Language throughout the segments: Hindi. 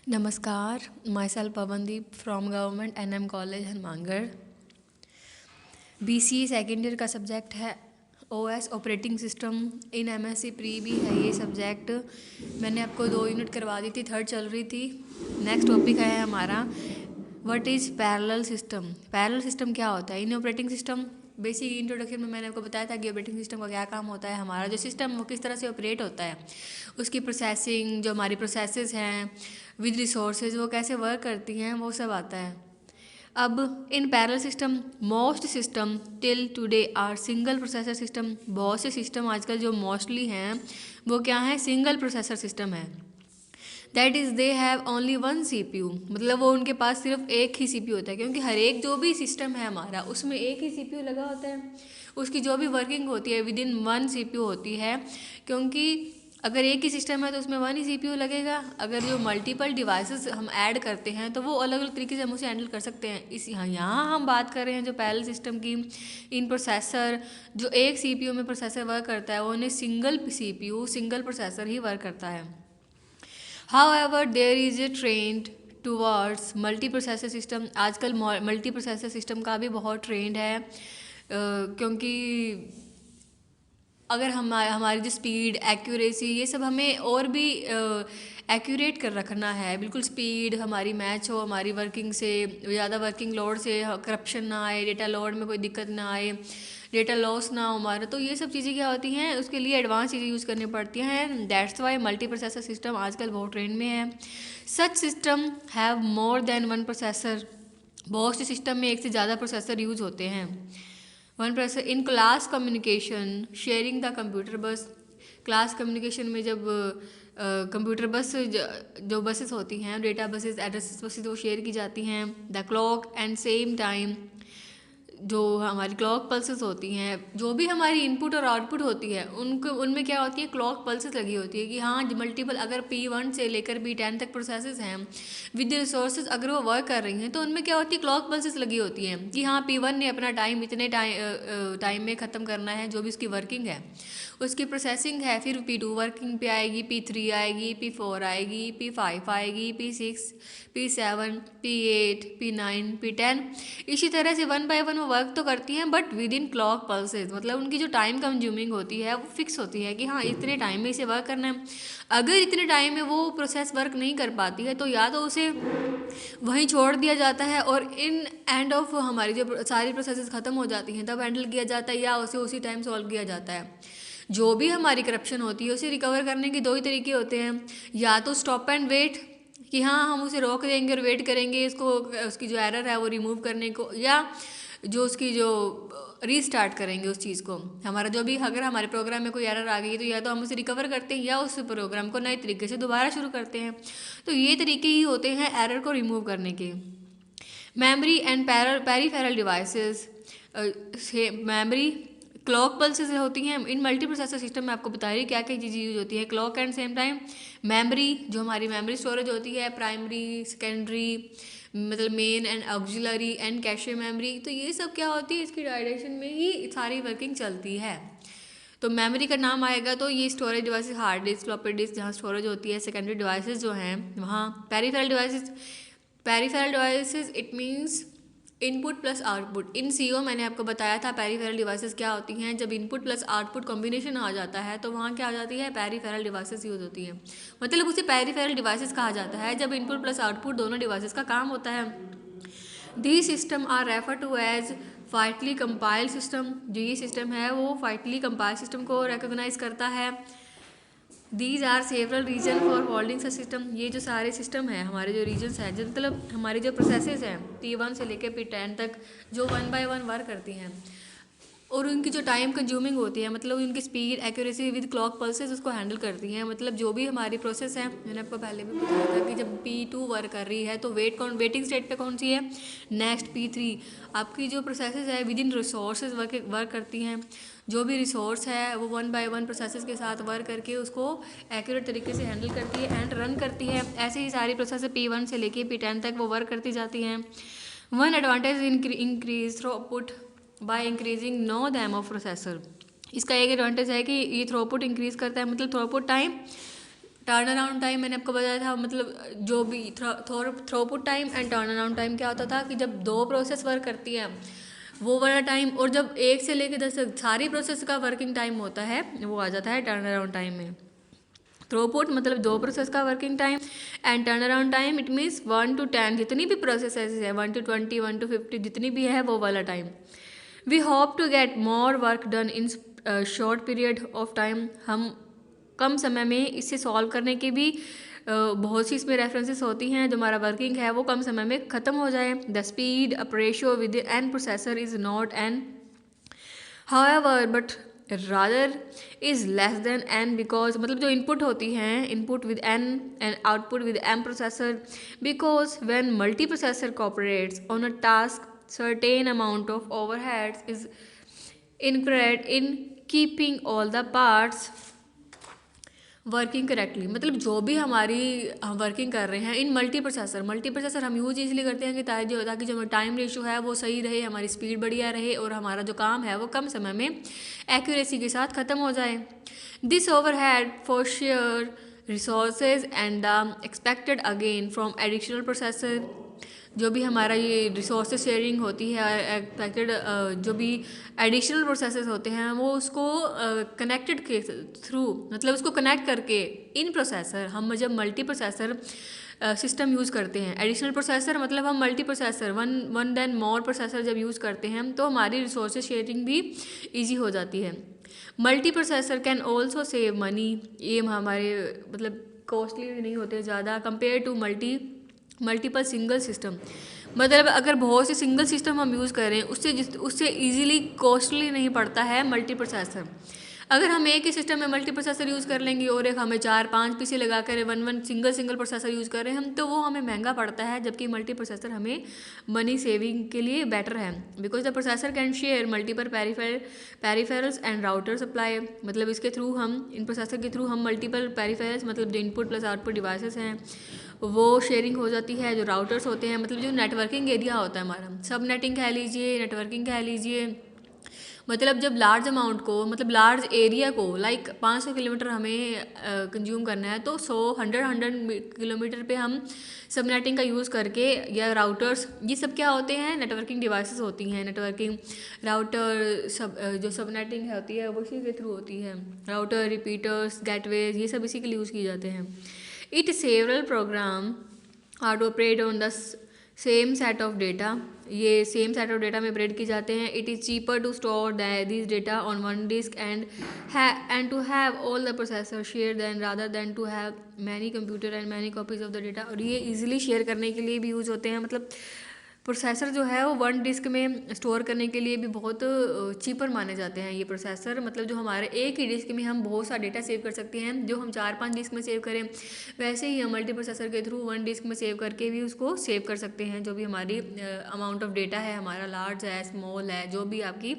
नमस्कार, my self Pawandeep from government NM college Hanumangarh. BCA second year का सब्जेक्ट है OS ऑपरेटिंग सिस्टम। इन MSc प्री भी है ये सब्जेक्ट। मैंने आपको 2 यूनिट करवा दी थी, थर्ड चल रही थी। नेक्स्ट टॉपिक है हमारा what is parallel system. Parallel system क्या होता है? इन ऑपरेटिंग सिस्टम बेसिक इंट्रोडक्शन में मैंने आपको बताया था कि ऑपरेटिंग सिस्टम का क्या काम होता है। हमारा जो सिस्टम वो किस तरह से ऑपरेट होता है, उसकी प्रोसेसिंग, जो हमारी प्रोसेसेस हैं विद रिसोर्सेज वो कैसे वर्क करती हैं, वो सब आता है। अब इन parallel system most system till today are single processor system. बहुत से सिस्टम आजकल जो मोस्टली हैं वो क्या है? सिंगल प्रोसेसर सिस्टम है। That is they have only one CPU, मतलब वो उनके पास सिर्फ एक ही CPU होता है, क्योंकि हर एक जो भी सिस्टम है हमारा उसमें एक ही CPU लगा होता है। उसकी जो भी वर्किंग होती है विद इन वन CPU होती है, क्योंकि अगर एक ही सिस्टम है तो उसमें वन ही CPU लगेगा। अगर जो मल्टीपल डिवाइसेस हम ऐड करते हैं तो वो अलग अलग तरीके से हम उसे हैंडल कर सकते हैं। इस यहाँ हम बात कर रहे हैं जो पैरेलल सिस्टम की, इन प्रोसेसर जो एक CPU में प्रोसेसर वर्क करता है वो उन्हें सिंगल CPU सिंगल प्रोसेसर ही वर्क करता है। However, there is a trend towards multi processor system. आजकल मल्टी प्रोसेसर सिस्टम का भी बहुत ट्रेंड है, क्योंकि अगर हमारी जो स्पीड, एक्यूरेसी, ये सब हमें और भी एक्यूरेट कर रखना है। बिल्कुल स्पीड हमारी मैच हो हमारी वर्किंग से, ज़्यादा वर्किंग लोड से करप्शन ना आए, डेटा लोड में कोई दिक्कत ना आए, डेटा लॉस ना हो हमारा। तो ये सब चीज़ें क्या होती हैं, उसके लिए एडवांस चीज़ें यूज़ करनी पड़ती हैं। That's why multi processor system आजकल बहुत ट्रेंड में है। Such system have more than one processor. बहुत से सिस्टम में एक से ज़्यादा प्रोसेसर यूज होते हैं। One processor in class communication sharing the computer बस। क्लास कम्युनिकेशन में जब कंप्यूटर बस जो बसेस होती हैं, डेटा बसेस, एड्रेस बसेस, वो शेयर की जाती हैं। The clock and same time, जो हमारी क्लॉक पल्सेस होती हैं, जो भी हमारी इनपुट और आउटपुट होती है उनको उनमें क्या होती है? क्लॉक पल्सेस लगी होती है कि हाँ मल्टीपल, अगर P1 से लेकर P10 तक प्रोसेसेस हैं विद रिसोर्सेज, अगर वो वर्क कर रही हैं तो उनमें क्या होती है? क्लॉक पल्सेस लगी होती हैं कि हाँ P1 ने अपना टाइम इतने टाइम में ख़त्म करना है, जो भी उसकी वर्किंग है, उसकी प्रोसेसिंग है। फिर P2 वर्किंग पे आएगी, P3 आएगी, P4 आएगी, P5 आएगी, P6, P7, P8, P9, P10। इसी तरह से वन बाय वन वो वर्क तो करती हैं, but with in clock pulses, मतलब उनकी जो टाइम कंज्यूमिंग होती है वो फिक्स होती है कि हाँ इतने टाइम में इसे वर्क करना है। अगर इतने टाइम में वो प्रोसेस वर्क नहीं कर पाती है तो या तो उसे वहीं छोड़ दिया जाता है और इन एंड ऑफ हमारी जो सारी प्रोसेसेस ख़त्म हो जाती हैं तब हैंडल किया जाता है, या उसे उसी टाइम सॉल्व किया जाता है। जो भी हमारी करप्शन होती है उसे रिकवर करने के 2 ही तरीके होते हैं, या तो स्टॉप एंड वेट कि हाँ हम उसे रोक देंगे और वेट करेंगे इसको, उसकी जो एरर है वो रिमूव करने को, या जो उसकी जो रीस्टार्ट करेंगे उस चीज़ को। हमारा जो भी, अगर हमारे प्रोग्राम में कोई एरर आ गई है तो या तो हम उसे रिकवर करते हैं या उस प्रोग्राम को नए तरीके से दोबारा शुरू करते हैं। तो ये तरीके ही होते हैं एरर को रिमूव करने के। Memory and peripheral devices. Memory clock pulses होती हैं इन मल्टी प्रोसेसर सिस्टम में। आपको बता रही क्या क्या चीज़ें यूज होती है। Clock and same time memory, जो हमारी मेमोरी स्टोरेज होती है, प्राइमरी, सेकेंडरी, मतलब main and auxiliary and cache memory. तो ये सब क्या होती है, इसकी डायरेक्शन में ही सारी वर्किंग चलती है। तो मेमोरी का नाम आएगा तो ये storage devices, hard disk, floppy disk, जहाँ स्टोरेज होती है। सेकेंडरी डिवाइसेस जो हैं वहाँ peripheral devices. Peripheral devices it means input plus output. In CO मैंने आपको बताया था पेरीफेरल डिवाइसेस क्या होती हैं। जब इनपुट प्लस आउटपुट कॉम्बिनेशन आ जाता है तो वहाँ क्या आ जाती है? पेरीफेरल डिवाइसेस यूज होती है। मतलब उसे पेरीफेरल डिवाइसेस कहा जाता है जब इनपुट प्लस आउटपुट दोनों डिवाइसेस का काम होता है। The system are refer to as tightly coupled system. जो ये सिस्टम है वो फाइटली कंपाइल सिस्टम को रिकोगनाइज करता है। These are several reason for holding system. ये जो सारे सिस्टम है, हमारे जो रीजन्स हैं, जो मतलब हमारी जो प्रोसेसेस हैं P1 से लेकर P10 तक, जो वन बाय वन वर्क करती हैं और उनकी जो टाइम कंज्यूमिंग होती है, मतलब उनकी speed, accuracy with clock pulses उसको हैंडल करती हैं। मतलब जो भी हमारी प्रोसेस है, मैंने आपको पहले भी बताया था कि जब P2 वर्क कर रही है तो वेटिंग स्टेट पे कौन सी है? Next P3। आपकी जो प्रोसेसेस है विद इन रिसोर्सेज वर्क करती हैं। जो भी रिसोर्स है वो वन बाय वन प्रोसेसेस के साथ वर्क करके उसको एक्यूरेट तरीके से हैंडल करती है एंड रन करती है। ऐसे ही सारी प्रोसेस P1 से लेके P10 तक वो वर्क करती जाती हैं। One advantage increase throughput by increasing know them of processor. इसका एक एडवांटेज है कि ये थ्रूपुट इंक्रीज करता है, मतलब throughput time turn around time मैंने आपको बताया था, मतलब जो भी throughput time and turn around time क्या होता था कि जब दो प्रोसेस वर्क करती हैं वो वाला टाइम, और जब 1 से लेकर 10 तक सारी प्रोसेस का वर्किंग टाइम होता है वो आ जाता है टर्न अराउंड टाइम में। थ्रोपुट मतलब दो प्रोसेस का working time, and turn around time it means 1 to 10 जितनी भी प्रोसेस है 1 to 20 1 to 50 जितनी भी है वो वाला time. We hope to get more work done in short period of time. हम कम समय में इसे सॉल्व करने के भी बहुत सी इसमें रेफरेंसेस होती हैं, जो हमारा वर्किंग है वो कम समय में ख़त्म हो जाए। The speed up ratio with N processor is not N however but rather is less than N, because मतलब जो इनपुट होती हैं input with N and output with M processor, because when multi processor cooperates on a task certain amount of overheads is incurred in keeping all the parts working correctly. मतलब जो भी हमारी हम वर्किंग कर रहे हैं इन मल्टी प्रोसेसर हम यूज इसलिए करते हैं कि ताकि जो टाइम रेशो है वो सही रहे, हमारी स्पीड बढ़िया रहे और हमारा जो काम है वो कम समय में एक्यूरेसी के साथ ख़त्म हो जाए। This overhead for share resources and the expected again from additional processor, जो भी हमारा ये रिसोर्सेज शेयरिंग होती है एक्सपेक्टेड जो भी एडिशनल प्रोसेसेस होते हैं वो उसको कनेक्टेड के थ्रू, मतलब उसको कनेक्ट करके इन प्रोसेसर हम जब मल्टी प्रोसेसर सिस्टम यूज़ करते हैं। एडिशनल प्रोसेसर मतलब हम मल्टी प्रोसेसर वन देन मोर प्रोसेसर जब यूज़ करते हैं तो हमारी रिसोर्सेज शेयरिंग भी ईजी हो जाती है। Multiprocessor can also save money, ये हमारे मतलब कॉस्टली नहीं होते ज़्यादा compare to multiple single system. मतलब अगर बहुत से सिंगल सिस्टम हम यूज़ करें उससे इजीली कॉस्टली नहीं पड़ता है मल्टी प्रोसेसर। अगर हम एक ही सिस्टम में मल्टी प्रोसेसर यूज़ कर लेंगे और एक हमें 4-5 पीसी लगा कर वन सिंगल प्रोसेसर यूज़ कर रहे हैं हम, तो वो हमें महंगा पड़ता है, जबकि मल्टी प्रोसेसर हमें मनी सेविंग के लिए बेटर है। Because the processor can share multiple peripherals and router supply, मतलब इसके थ्रू हम इन प्रोसेसर के थ्रू हम मल्टीपल पेरिफेरल्स मतलब जो इनपुट प्लस आउटपुट डिवाइसेस हैं वो शेयरिंग हो जाती है। जो राउटर्स होते हैं मतलब जो नेटवर्किंग एरिया होता है हमारा, सब नेटिंग कह लीजिए, नेटवर्किंग कह लीजिए, मतलब जब लार्ज अमाउंट को मतलब लार्ज एरिया को लाइक 500 किलोमीटर हमें कंज्यूम करना है तो 100 किलोमीटर पे हम सब नेटिंग का यूज़ करके या राउटर्स, ये सब क्या होते हैं नेटवर्किंग डिवाइसेस होती हैं। नेटवर्किंग राउटर सब जो सब नेटिंग होती है वो इसी के थ्रू होती है। राउटर, रिपीटर्स, गेटवेज ये सब इसी के लिए यूज़ किए जाते हैं। It several program are to operate on the same set of data, ये सेम सेट ऑफ डेटा में ऑपरेट किए जाते हैं। It is cheaper to store this data on one disk and to have all the processor share then rather than to have many computer and many copies of the data. और ये इजीली शेयर करने के लिए भी यूज़ होते हैं। मतलब प्रोसेसर जो है वो वन डिस्क में स्टोर करने के लिए भी बहुत चीपर माने जाते हैं ये प्रोसेसर। मतलब जो हमारे एक ही डिस्क में हम बहुत सा डेटा सेव कर सकते हैं, जो हम 4-5 डिस्क में सेव करें वैसे ही हम मल्टी प्रोसेसर के थ्रू वन डिस्क में सेव करके भी उसको सेव कर सकते हैं। जो भी हमारी अमाउंट ऑफ डेटा है हमारा लार्ज है स्मॉल है जो भी आपकी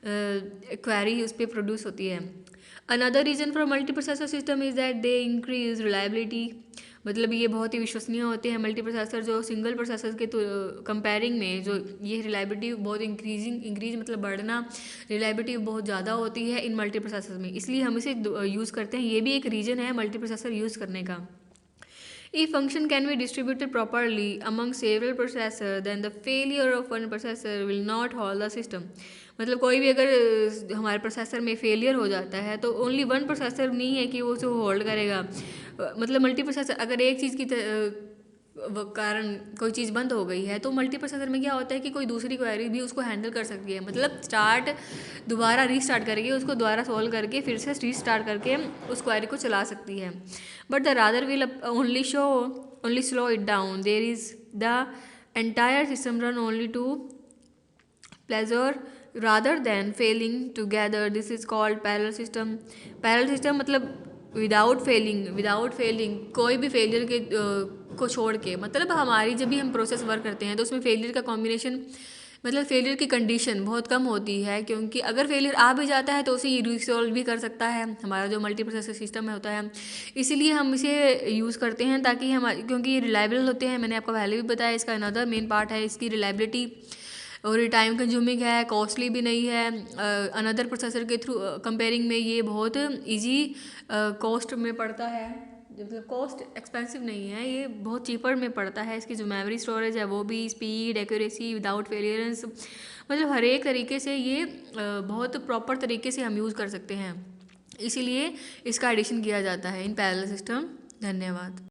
क्वेरी उस पर प्रोड्यूस होती है। Another reason for multi processor system is that they increase reliability, मतलब ये बहुत ही विश्वसनीय होते हैं मल्टी प्रोसेसर जो सिंगल प्रोसेसर के कंपेयरिंग में। जो ये रिलायबिलिटी बहुत इंक्रीज मतलब बढ़ना, रिलायबिलिटी बहुत ज़्यादा होती है इन मल्टी प्रोसेसर में, इसलिए हम इसे यूज़ करते हैं। ये भी एक रीज़न है मल्टी प्रोसेसर यूज़ करने का। If function can be distributed properly among several processors, then the failure of one processor will not halt the system. मतलब कोई भी अगर हमारे प्रोसेसर में फेलियर हो जाता है तो ओनली वन प्रोसेसर नहीं है कि वो उसे होल्ड करेगा। मतलब मल्टी प्रोसेसर अगर एक चीज़ की कारण कोई चीज़ बंद हो गई है तो मल्टी प्रोसेसर में क्या होता है कि कोई दूसरी क्वेरी भी उसको हैंडल कर सकती है। मतलब दोबारा रीस्टार्ट करके उसको दोबारा सॉल्व करके फिर से रीस्टार्ट करके उस क्वेरी को चला सकती है। But the rather will only slow it down. There is the entire system run only to pleasure rather than failing together. This is called parallel system. Parallel system मतलब विदाउट फेलिंग कोई भी फेलियर के को छोड़ के, मतलब हमारी जब भी हम प्रोसेस वर्क करते हैं तो उसमें फेलियर का कॉम्बिनेशन मतलब फेलियर की कंडीशन बहुत कम होती है, क्योंकि अगर फेलियर आ भी जाता है तो उसे रिसॉल्व भी कर सकता है हमारा जो मल्टी प्रोसेसर सिस्टम होता है। इसीलिए हम इसे यूज़ करते हैं ताकि हम, क्योंकि ये रिलायबल होते हैं। मैंने आपको पहले भी बताया इसका अनदर मेन पार्ट है इसकी रिलायबिलिटी, और ये टाइम कंज्यूमिंग है, कॉस्टली भी नहीं है। अनदर प्रोसेसर के थ्रू कंपेयरिंग में ये बहुत इजी कॉस्ट में पड़ता है। मतलब कॉस्ट एक्सपेंसिव नहीं है, ये बहुत चीपर में पड़ता है। इसकी जो मेमोरी स्टोरेज है वो भी, स्पीड, एक्यूरेसी, विदाउट फेलियरेंस, मतलब हर एक तरीके से ये बहुत प्रॉपर तरीके से हम यूज़ कर सकते हैं, इसीलिए इसका एडिशन किया जाता है इन पैरेलल सिस्टम। धन्यवाद।